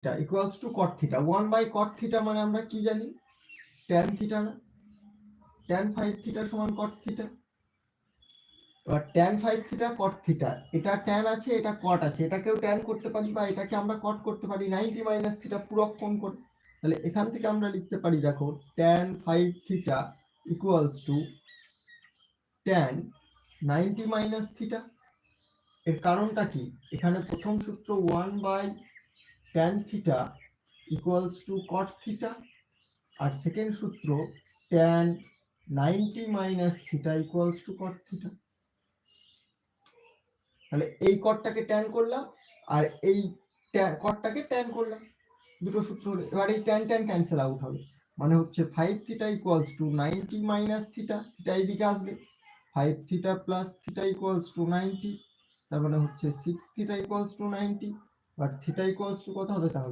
Equals to cot theta. 1/cot theta মানে আমরা কি জানি, ট্যান থিটা না, ট্যান 5 থিটা সমান কট থিটা। এবার ট্যান 5 থিটা কট থিটা, এটা ট্যান আছে এটা কট আছে, এটাকেও ট্যান করতে পারি বা এটাকে আমরা কট করতে পারি 90 মাইনাস থিটা পূরক কোণ করে। তাহলে এখান থেকে আমরা লিখতে পারি, দেখো tan 5 theta equals to tan 90 minus theta. এর কারণটা কি, এখানে প্রথম সূত্র 1/tan theta equals to cot theta, আর সেকেন্ড সূত্র tan 90 minus theta equals to cot theta. তাহলে এই কটটাকে ট্যান করলাম আর এই কটটাকে ট্যান করলাম, দুটো সূত্র হলো। এবার এই ট্যান ট্যান ক্যান্সেল আউট হবে, মানে হচ্ছে 5 theta equals two 90 minus theta, theta এইদিকে আসবে, 5 theta plus theta equals two 90, তার মানে হচ্ছে 6 theta equals two 90, but theta equals two কত হবে তাহলে